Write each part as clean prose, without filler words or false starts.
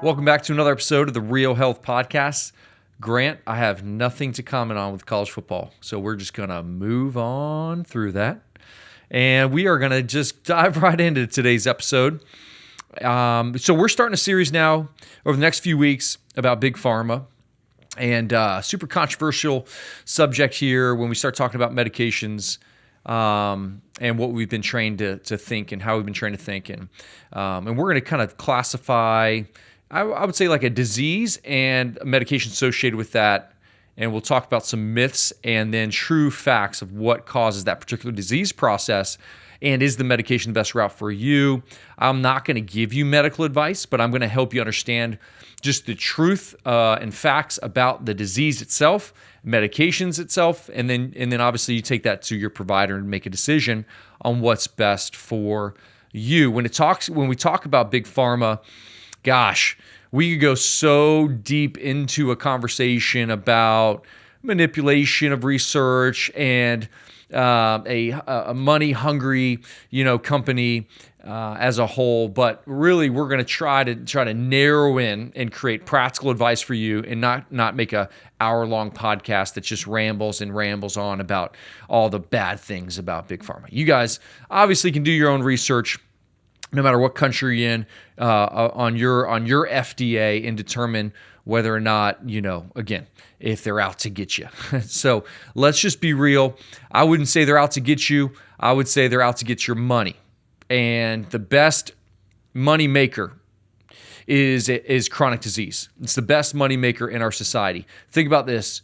Welcome back to another episode of the Real Health Podcast. Grant, I have nothing to comment on with college football, so we're just going to move on through that. And we are going to just dive right into today's episode. So we're starting a series now over the next few weeks about Big Pharma. And super controversial subject here when we start talking about medications and what we've been trained to think and how we've been trained to think. And we're going to kind of classify, I would say, like a disease and a medication associated with that. And we'll talk about some myths and then true facts of what causes that particular disease process. And is the medication the best route for you? I'm not going to give you medical advice, but I'm going to help you understand just the truth and facts about the disease itself, medications itself, and then obviously you take that to your provider and make a decision on what's best for you. When we talk about Big Pharma, gosh, we could go so deep into a conversation about manipulation of research and a money-hungry, company as a whole. But really, we're going to try to narrow in and create practical advice for you, and not make a hour-long podcast that just rambles on about all the bad things about Big Pharma. You guys obviously can do your own research, no matter what country you're in, on your FDA, and determine whether or not, again, if they're out to get you. So let's just be real. I wouldn't say they're out to get you. I would say they're out to get your money. And the best money maker is chronic disease. It's the best money maker in our society. Think about this.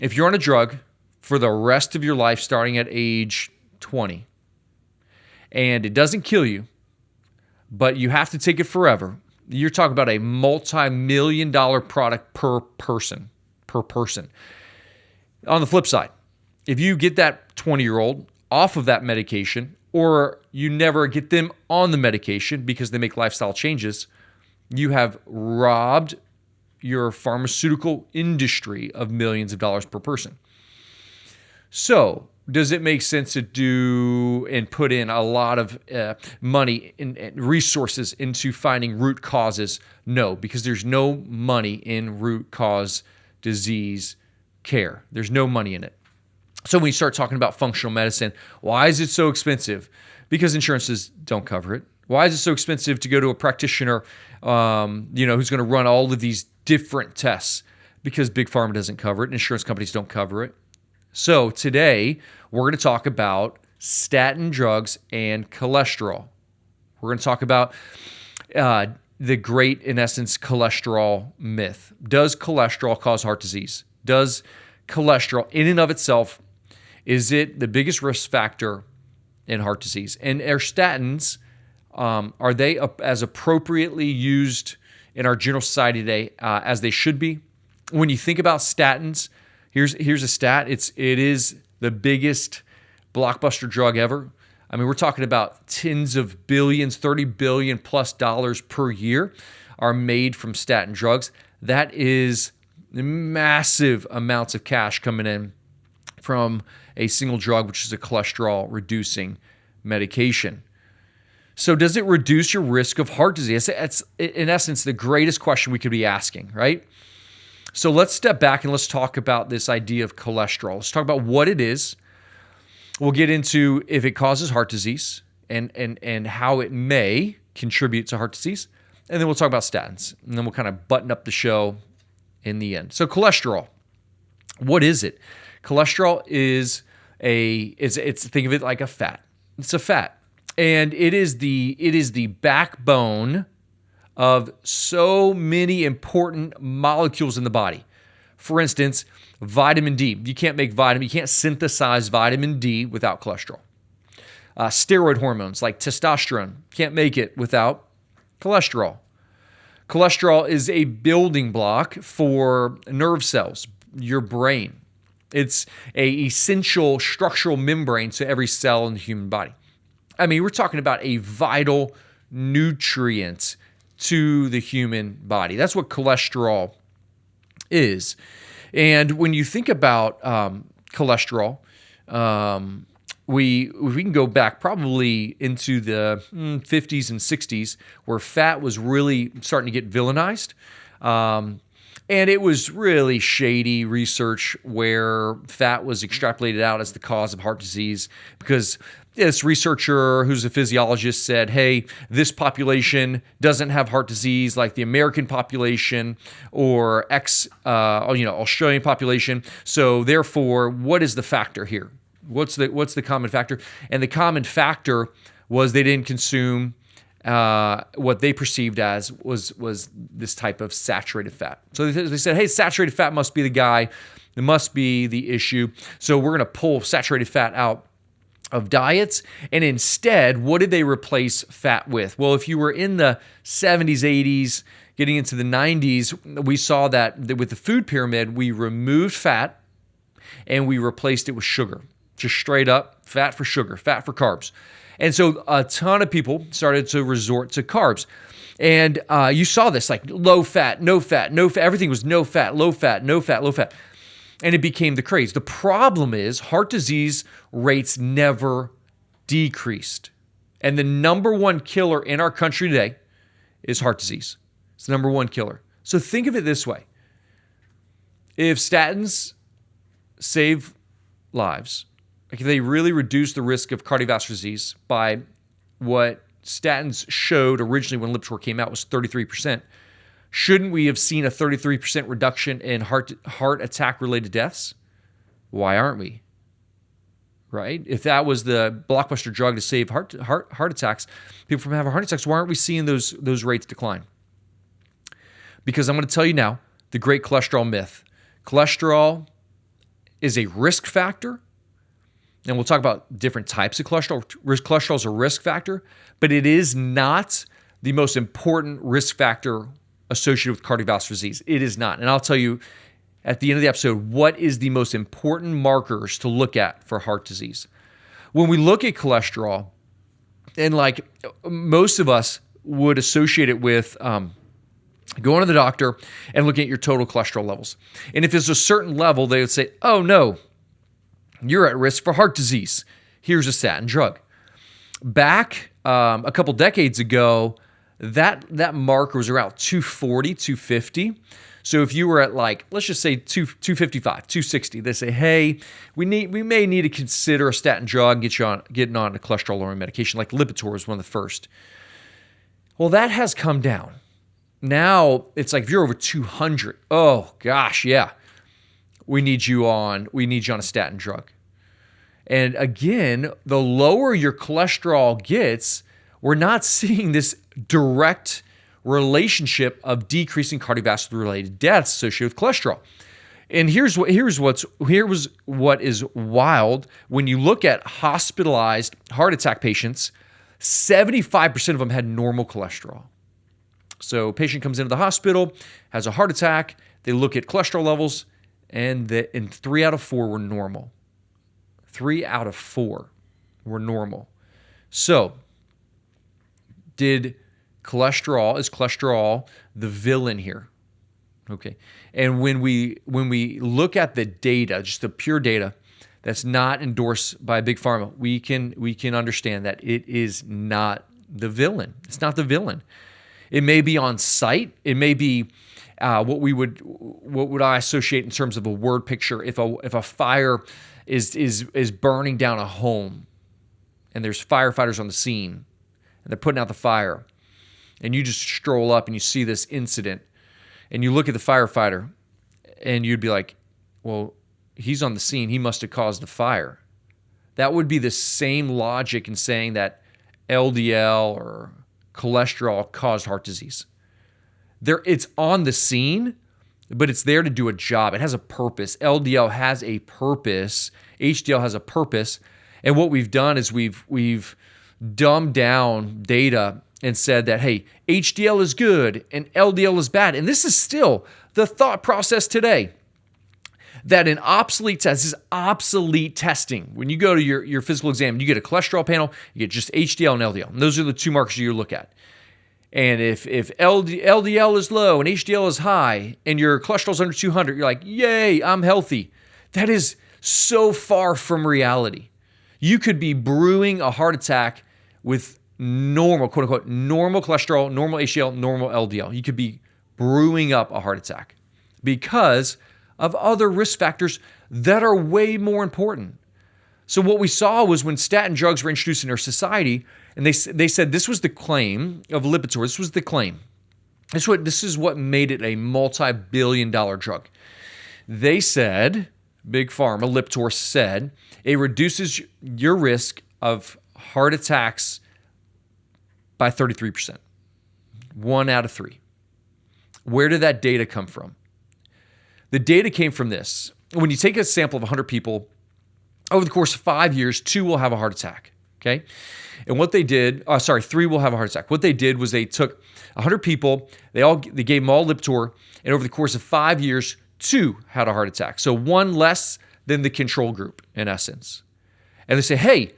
If you're on a drug for the rest of your life, starting at age 20, and it doesn't kill you, but you have to take it forever, you're talking about a multi-million-dollar product per person. On the flip side, if you get that 20-year-old off of that medication, or you never get them on the medication because they make lifestyle changes, you have robbed your pharmaceutical industry of millions of dollars per person. So, does it make sense to do and put in a lot of money and resources into finding root causes? No, because there's no money in root cause disease care. There's no money in it. So when you start talking about functional medicine, why is it so expensive? Because insurances don't cover it. Why is it so expensive to go to a practitioner, who's going to run all of these different tests? Because Big Pharma doesn't cover it, and insurance companies don't cover it. So today, we're going to talk about statin drugs and cholesterol. We're going to talk about the great, in essence, cholesterol myth. Does cholesterol cause heart disease? Does cholesterol, in and of itself, is it the biggest risk factor in heart disease? And are statins, are they as appropriately used in our general society today as they should be? When you think about statins, here's a stat. It is the biggest blockbuster drug ever. I mean, we're talking about tens of billions, $30 billion plus per year are made from statin drugs. That is massive amounts of cash coming in from a single drug, which is a cholesterol-reducing medication. So does it reduce your risk of heart disease? It's, in essence, the greatest question we could be asking, right? So let's step back and let's talk about this idea of cholesterol. Let's talk about what it is. We'll get into if it causes heart disease and how it may contribute to heart disease. And then we'll talk about statins. And then we'll kind of button up the show in the end. So cholesterol, what is it? Cholesterol is think of it like a fat. It's a fat. And it is the backbone of so many important molecules in the body. For instance, vitamin D. You can't synthesize vitamin D without cholesterol. Steroid hormones like testosterone, can't make it without cholesterol. Cholesterol is a building block for nerve cells, your brain. It's an essential structural membrane to every cell in the human body. I mean, we're talking about a vital nutrient to the human body. That's what cholesterol is. And when you think about cholesterol, we can go back probably into the 50s and 60s where fat was really starting to get villainized. And it was really shady research where fat was extrapolated out as the cause of heart disease because this researcher who's a physiologist said, hey, this population doesn't have heart disease like the American population or Australian population. So therefore, what is the factor here? What's the common factor? And the common factor was they didn't consume what they perceived as was this type of saturated fat. So they said, hey, saturated fat must be the guy. It must be the issue. So we're going to pull saturated fat out of diets. And instead, what did they replace fat with? Well, if you were in the 70s, 80s, getting into the 90s, we saw that with the food pyramid, we removed fat and we replaced it with sugar. Just straight up fat for sugar, fat for carbs. And so a ton of people started to resort to carbs. And you saw this like low fat, no fat, no fat. Everything was no fat, low fat, no fat, low fat. And it became the craze. The problem is heart disease rates never decreased. And the number one killer in our country today is heart disease. It's the number one killer. So think of it this way. If statins save lives, like if they really reduce the risk of cardiovascular disease by what statins showed originally when Lipitor came out was 33%, shouldn't we have seen a 33% reduction in heart attack-related deaths? Why aren't we? Right? If that was the blockbuster drug to save heart attacks, people from having heart attacks, why aren't we seeing those rates decline? Because I'm going to tell you now, the great cholesterol myth. Cholesterol is a risk factor, and we'll talk about different types of cholesterol. Cholesterol is a risk factor, but it is not the most important risk factor associated with cardiovascular disease. It is not. And I'll tell you at the end of the episode what is the most important markers to look at for heart disease. When we look at cholesterol, and like most of us would associate it with going to the doctor and looking at your total cholesterol levels. And if it's a certain level, they would say, oh no, you're at risk for heart disease. Here's a statin drug. Back a couple decades ago, that marker was around 240, 250. So if you were at like, let's just say 255, 260, they say, hey, we may need to consider a statin drug, getting on a cholesterol-lowering medication, like Lipitor was one of the first. Well, that has come down. Now it's like if you're over 200, oh gosh, yeah, we need you on a statin drug. And again, the lower your cholesterol gets, we're not seeing this direct relationship of decreasing cardiovascular-related deaths associated with cholesterol. And here's what is wild. When you look at hospitalized heart attack patients, 75% of them had normal cholesterol. So a patient comes into the hospital, has a heart attack, they look at cholesterol levels, and 3 out of 4 were normal. 3 out of 4 were normal. So is cholesterol the villain here? Okay. And when we look at the data, just the pure data that's not endorsed by Big Pharma, we can understand that it is not the villain. It's not the villain. It may be on site. It may be what would I associate in terms of a word picture if a fire is burning down a home and there's firefighters on the scene and they're putting out the fire, and you just stroll up and you see this incident and you look at the firefighter and you'd be like, well, he's on the scene, he must have caused the fire. That would be the same logic in saying that LDL or cholesterol caused heart disease. It's on the scene, but it's there to do a job. It has a purpose. LDL has a purpose. HDL has a purpose. And what we've done is we've dumbed down data and said that, hey, HDL is good and LDL is bad. And this is still the thought process today. That an obsolete test is obsolete testing. When you go to your physical exam, you get a cholesterol panel, you get just HDL and LDL. And those are the two markers you look at. And if LDL is low and HDL is high and your cholesterol is under 200, you're like, yay, I'm healthy. That is so far from reality. You could be brewing a heart attack with normal, quote unquote, normal cholesterol, normal HDL, normal LDL. You could be brewing up a heart attack because of other risk factors that are way more important. So what we saw was when statin drugs were introduced in our society, and they said this was the claim of Lipitor. This was the claim. This is what made it a multi-billion-dollar drug. They said, Big Pharma, Lipitor said, it reduces your risk of heart attacks by 33%. 1 out of 3. Where did that data come from? The data came from this. When you take a sample of 100 people, over the course of 5 years, 2 will have a heart attack, okay? And what they did, 3 will have a heart attack. What they did was they took 100 people, they gave them all Lipitor, and over the course of 5 years, 2 had a heart attack. So 1 less than the control group, in essence. And they say, hey,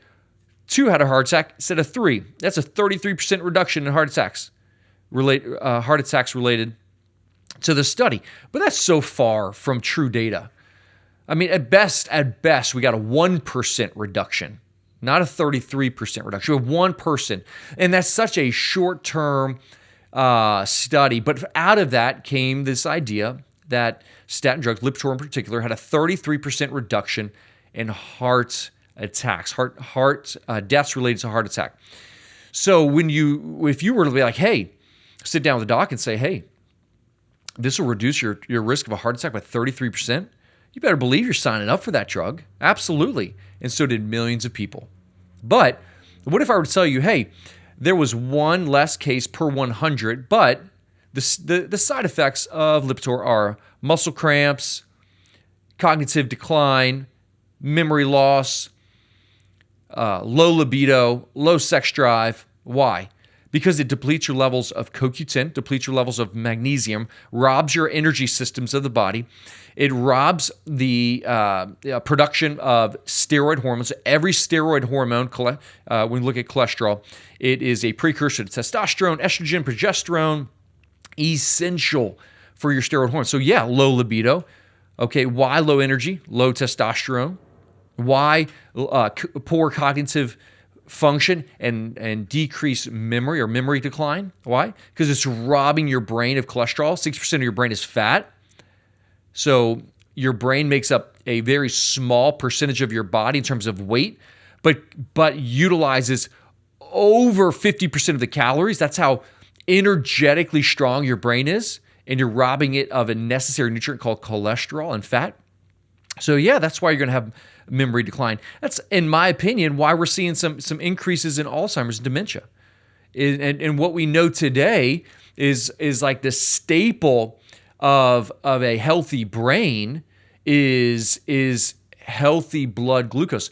2 had a heart attack instead of 3. That's a 33% reduction in heart attacks related to the study. But that's so far from true data. I mean, at best, we got a 1% reduction, not a 33% reduction. We have 1%. And that's such a short-term study. But out of that came this idea that statin drugs, Lipitor in particular, had a 33% reduction in heart attacks, heart deaths related to heart attack. So if you were to be like, hey, sit down with the doc and say, hey, this will reduce your risk of a heart attack by 33%, you better believe you're signing up for that drug. Absolutely. And so did millions of people. But what if I were to tell you, hey, there was 1 less case per 100, but the side effects of Lipitor are muscle cramps, cognitive decline, memory loss, low libido, low sex drive. Why? Because it depletes your levels of CoQ10, depletes your levels of magnesium, robs your energy systems of the body. It robs the production of steroid hormones. Every steroid hormone, when we look at cholesterol, it is a precursor to testosterone, estrogen, progesterone, essential for your steroid hormones. So yeah, low libido. Okay, why low energy, low testosterone? Why poor cognitive function and decreased memory or memory decline? Why? Because it's robbing your brain of cholesterol. 60% of your brain is fat. So your brain makes up a very small percentage of your body in terms of weight, but utilizes over 50% of the calories. That's how energetically strong your brain is, and you're robbing it of a necessary nutrient called cholesterol and fat. So yeah, that's why you're going to have memory decline. That's, in my opinion, why we're seeing some increases in Alzheimer's and dementia. And what we know today is like the staple of a healthy brain is healthy blood glucose.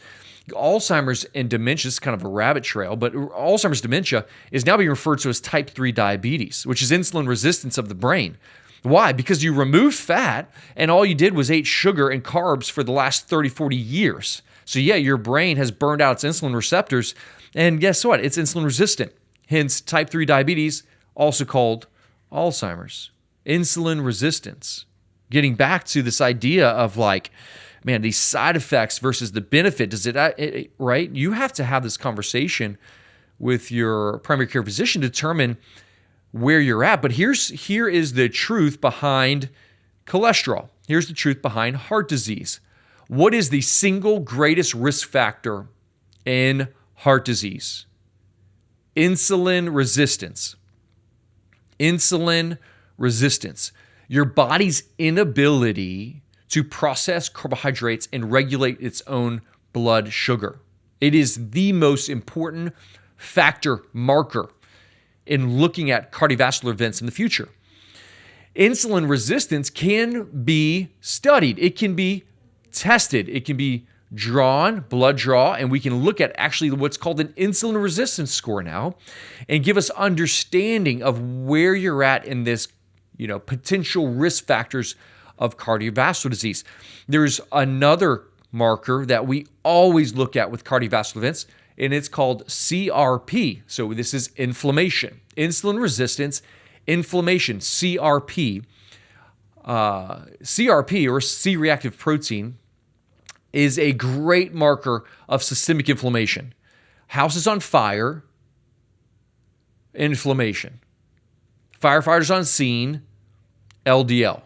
Alzheimer's and dementia is kind of a rabbit trail, but Alzheimer's dementia is now being referred to as type 3 diabetes, which is insulin resistance of the brain. Why? Because you removed fat and all you did was ate sugar and carbs for the last 30, 40 years. So yeah, your brain has burned out its insulin receptors, and guess what? It's insulin resistant. Hence, type 3 diabetes, also called Alzheimer's. Insulin resistance. Getting back to this idea of like, man, these side effects versus the benefit, right? You have to have this conversation with your primary care physician to determine where you're at. But here is the truth behind cholesterol. Here's the truth behind heart disease. What is the single greatest risk factor in heart disease? Insulin resistance. Insulin resistance. Your body's inability to process carbohydrates and regulate its own blood sugar. It is the most important marker in looking at cardiovascular events in the future. Insulin resistance can be studied. It can be tested. It can be blood draw, and we can look at actually what's called an insulin resistance score now and give us understanding of where you're at in this, potential risk factors of cardiovascular disease. There's another marker that we always look at with cardiovascular events, and it's called CRP. So this is inflammation, insulin resistance, inflammation, CRP. CRP, or C-reactive protein, is a great marker of systemic inflammation. House is on fire, inflammation. Firefighters on scene, LDL.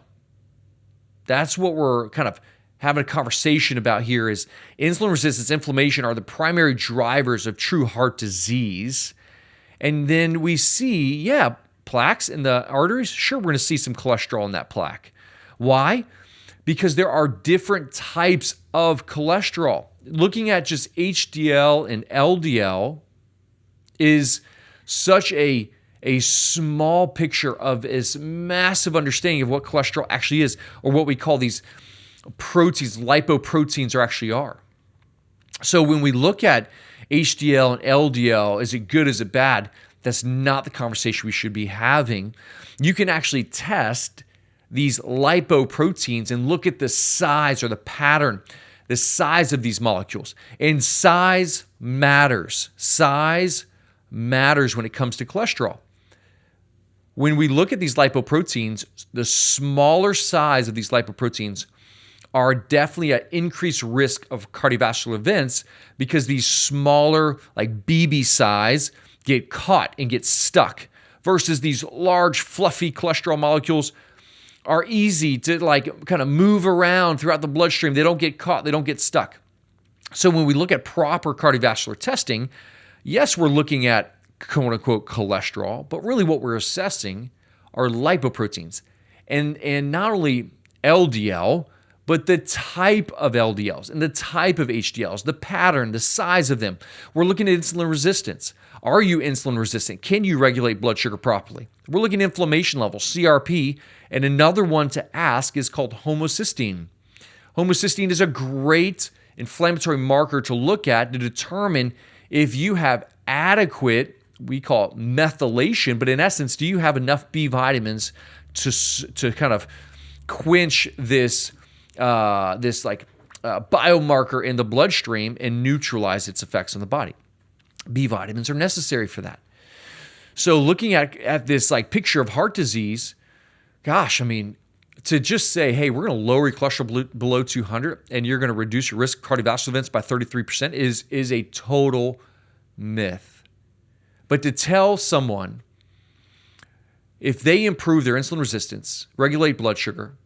That's what we're kind of having a conversation about here is insulin resistance, inflammation are the primary drivers of true heart disease. And then we see, plaques in the arteries. Sure, we're going to see some cholesterol in that plaque. Why? Because there are different types of cholesterol. Looking at just HDL and LDL is such a small picture of this massive understanding of what cholesterol actually is, or what we call these proteins, lipoproteins are. So when we look at HDL and LDL, is it good, is it bad? That's not the conversation we should be having. You can actually test these lipoproteins and look at the size or the pattern, the size of these molecules. And size matters. Size matters when it comes to cholesterol. When we look at these lipoproteins, the smaller size of these lipoproteins are definitely at increased risk of cardiovascular events because these smaller, like BB size, get caught and get stuck versus these large, fluffy cholesterol molecules are easy to like kind of move around throughout the bloodstream. They don't get caught. They don't get stuck. So when we look at proper cardiovascular testing, yes, we're looking at quote unquote cholesterol, but really what we're assessing are lipoproteins and not only LDL, but the type of LDLs and the type of HDLs, the pattern, the size of them. We're looking at insulin resistance. Are you insulin resistant? Can you regulate blood sugar properly? We're looking at inflammation levels, CRP, and another one to ask is called homocysteine. Homocysteine is a great inflammatory marker to look at to determine if you have adequate, we call it methylation, but in essence, do you have enough B vitamins to kind of quench this biomarker in the bloodstream and neutralize its effects on the body? B vitamins are necessary for that. So looking at this like picture of heart disease, gosh, I mean, to just say, hey, we're going to lower your cholesterol below 200 and you're going to reduce your risk of cardiovascular events by 33% is a total myth. But to tell someone if they improve their insulin resistance, regulate blood sugar,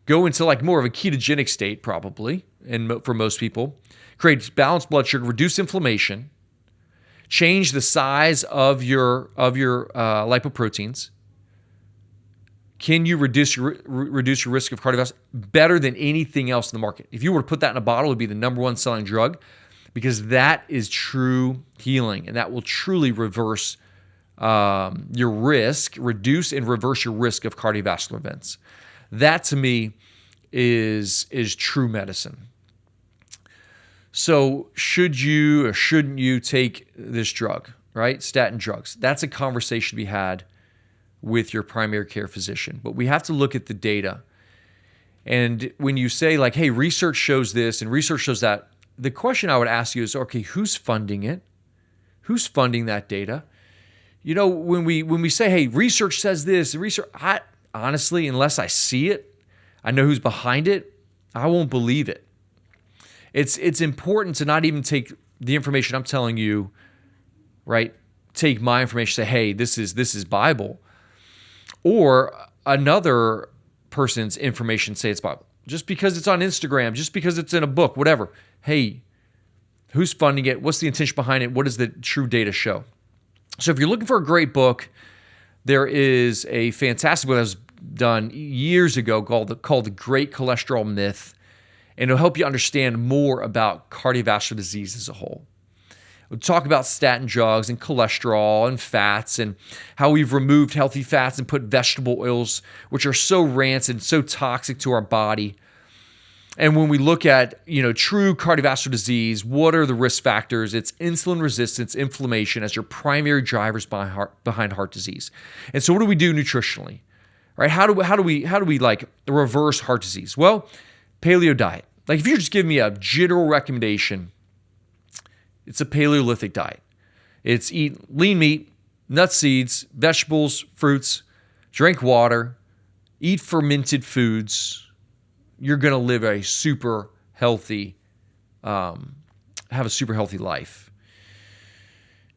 go into like more of a ketogenic state probably, and for most people, create balanced blood sugar, reduce inflammation, change the size of your lipoproteins. Can you reduce your risk of cardiovascular better than anything else in the market? If you were to put that in a bottle, it would be the number one selling drug because that is true healing and that will truly reverse your risk, reduce and reverse your risk of cardiovascular events. That to me is true medicine. So should you or shouldn't you take this drug, right? Statin drugs. That's a conversation to be had with your primary care physician. But we have to look at the data. And when you say like, hey, research shows this and research shows that, the question I would ask you is, okay, who's funding it? Who's funding that data? You know, when we say, hey, research says this, honestly, unless I see it, I know who's behind it, I won't believe it. It's important to not even take the information I'm telling you, right? Take my information, say, hey, this is Bible. Or another person's information, say it's Bible. Just because it's on Instagram, just because it's in a book, whatever. Hey, who's funding it? What's the intention behind it? What does the true data show? So if you're looking for a great book, there is a fantastic book that was done years ago called The Great Cholesterol Myth, and it'll help you understand more about cardiovascular disease as a whole. We'll talk about statin drugs and cholesterol and fats and how we've removed healthy fats and put vegetable oils, which are so rancid and so toxic to our body. And when we look at, true cardiovascular disease, what are the risk factors? It's insulin resistance, inflammation as your primary drivers behind heart disease. And so what do we do nutritionally? Right? How do we like reverse heart disease? Well, paleo diet. Like if you're just giving me a general recommendation, it's a Paleolithic diet. It's eat lean meat, nuts, seeds, vegetables, fruits, drink water, eat fermented foods. You're going to live a super healthy have a super healthy life.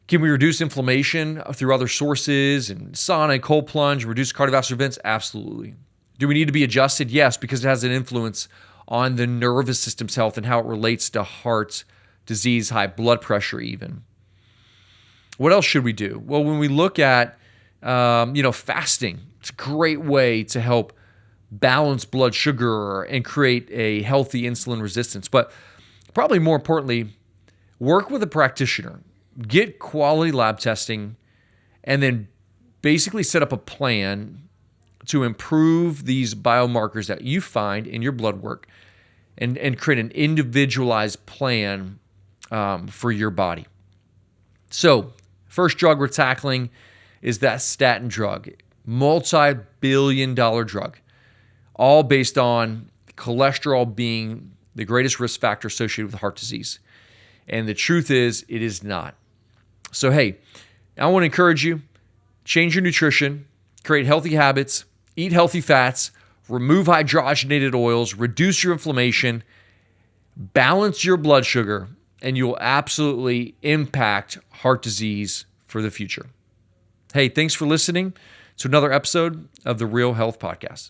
Can we reduce inflammation through other sources and sauna and cold plunge, reduce cardiovascular events? Absolutely. Do we need to be adjusted? Yes, because it has an influence on the nervous system's health and how it relates to heart disease, high blood pressure even. What else should we do? Well, when we look at fasting, it's a great way to help balance blood sugar and create a healthy insulin resistance. But probably more importantly, work with a practitioner. Get quality lab testing, and then basically set up a plan to improve these biomarkers that you find in your blood work and create an individualized plan for your body. So, first drug we're tackling is that statin drug, multi-billion-dollar drug, all based on cholesterol being the greatest risk factor associated with heart disease. And the truth is, it is not. So, hey, I want to encourage you, change your nutrition, create healthy habits, eat healthy fats, remove hydrogenated oils, reduce your inflammation, balance your blood sugar, and you'll absolutely impact heart disease for the future. Hey, thanks for listening to another episode of the Real Health Podcast.